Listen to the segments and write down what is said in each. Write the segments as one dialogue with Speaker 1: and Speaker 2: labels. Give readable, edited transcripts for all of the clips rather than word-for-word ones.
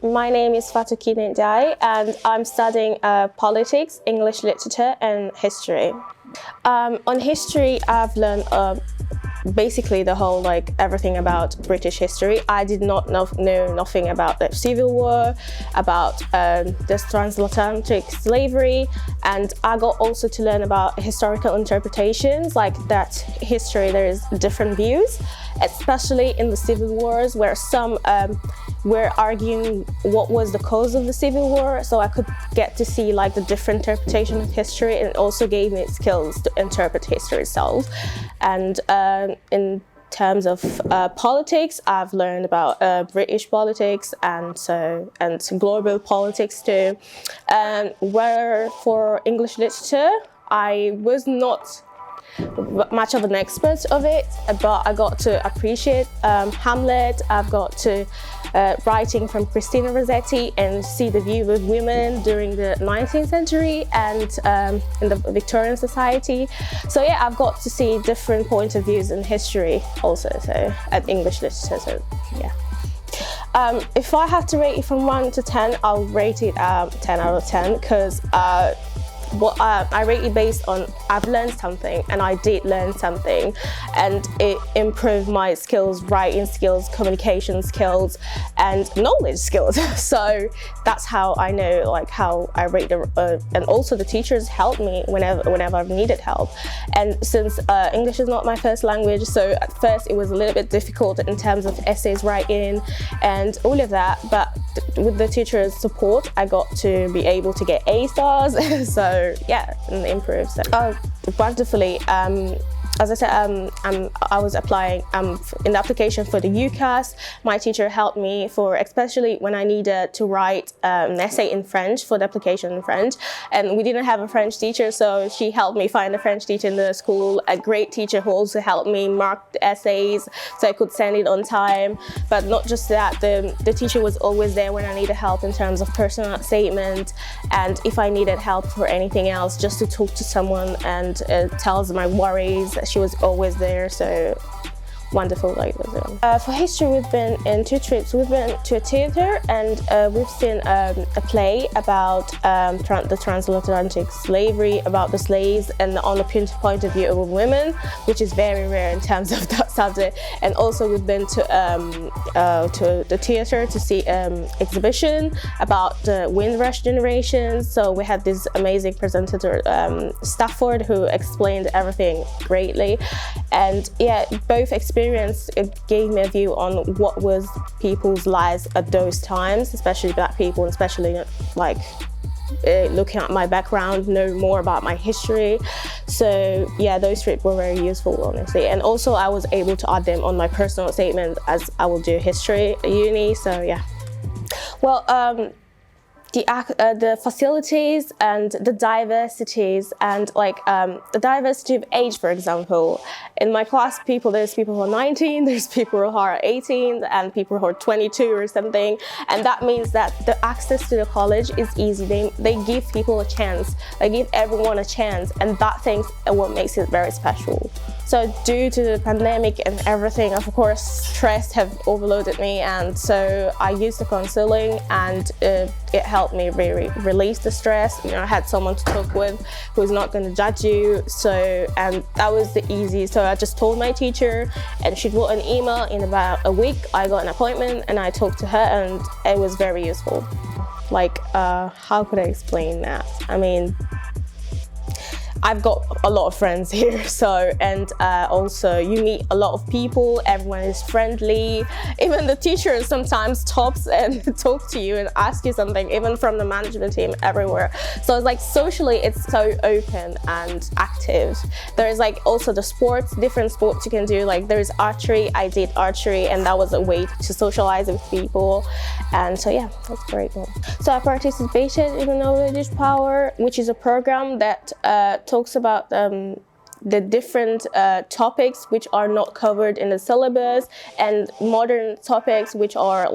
Speaker 1: My name is Fatoukine and I'm studying politics, English literature and history. On history, I've learned basically the whole, everything about British history. I did not know nothing about the Civil War, about this transatlantic slavery, and I got also to learn about historical interpretations, like that history there is different views, especially in the Civil Wars, where some were arguing what was the cause of the Civil War, so I could get to see the different interpretation of history, and it also gave me skills to interpret history itself. And in terms of politics, I've learned about British politics and global politics too. Where for English literature, I was not much of an expert of it, but I got to appreciate Hamlet. I've got to writing from Christina Rossetti and see the view of women during the 19th century and in the Victorian society. So yeah, I've got to see different points of views in history also, so at English literature, so yeah. If I have to rate it from 1 to 10, I'll rate it 10 out of 10 because I rate it based on I've learned something, and I did learn something, and it improved my skills, writing skills, communication skills, and knowledge skills. So that's how I know how I rate and also the teachers helped me whenever I've needed help. And since English is not my first language, so at first it was a little bit difficult in terms of essays writing and all of that, but with the teacher's support, I got to be able to get A stars. So yeah, and improve. So, wonderfully. As I said, I was applying in the application for the UCAS. My teacher helped me especially when I needed to write an essay in French for the application in French. And we didn't have a French teacher, so she helped me find a French teacher in the school, a great teacher who also helped me mark the essays so I could send it on time. But not just that, the teacher was always there when I needed help in terms of personal statement, and if I needed help for anything else, just to talk to someone and tell us my worries. She was always there, so wonderful. For history, we've been in 2 trips. We've been to a theater and we've seen a play about the transatlantic slavery, about the slaves, and on the point of view of women, which is very rare in terms of that subject. And also we've been to the theater to see exhibition about the Windrush generations. So we had this amazing presenter, Stafford, who explained everything greatly. And yeah, both it gave me a view on what was people's lives at those times, especially Black people, and especially looking at my background, know more about my history. So yeah, those trips were very useful, honestly. And also I was able to add them on my personal statement as I will do history at uni, so yeah. Well, the facilities and the diversities and the diversity of age, for example. In my class, there's people who are 19, there's people who are 18, and people who are 22 or something. And that means that the access to the college is easy. They give people a chance. They give everyone a chance, and that thing's what makes it very special. So due to the pandemic and everything, of course, stress have overloaded me, and so I used the counseling, and it helped me really release the stress. I had someone to talk with who's not going to judge you. So, and that was the easy. So I just told my teacher, and she wrote an email. In about a week, I got an appointment, and I talked to her, and it was very useful. How could I explain that? I mean, I've got a lot of friends here, and also you meet a lot of people, everyone is friendly. Even the teachers sometimes stops and talk to you and ask you something, even from the management team, everywhere. So it's socially, it's so open and active. There's also the sports, different sports you can do. There's archery, I did archery, and that was a way to socialize with people. And so yeah, that's great. So I participated in the Knowledge Power, which is a program that talks about the different topics which are not covered in the syllabus, and modern topics which are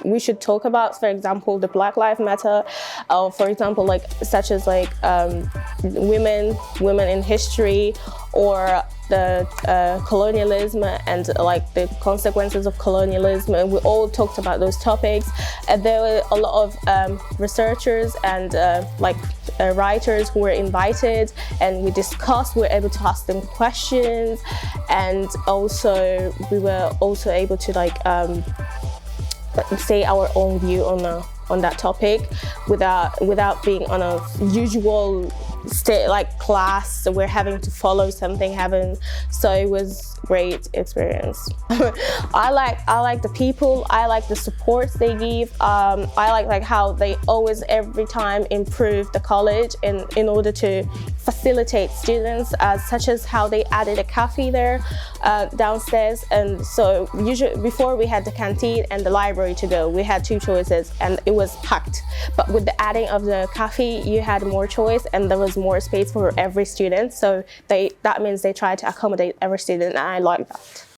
Speaker 1: we should talk about, for example, the Black Lives Matter, or for example, like such as like women in history, or the colonialism and like the consequences of colonialism, and we all talked about those topics. And there were a lot of researchers and writers who were invited, and we discussed. We were able to ask them questions, and also we were also able to like say our own view on that topic without being on a usual class, so we're having to follow something, so it was great experience. I like the people, I like the support they give, I like how they always every time improve the college in order to facilitate students, such as how they added a cafe there downstairs. And so usually before we had the canteen and the library to go, we had two choices and it was packed, but with the adding of the cafe you had more choice and there was more space for every student, so that means they try to accommodate every student, and I like that.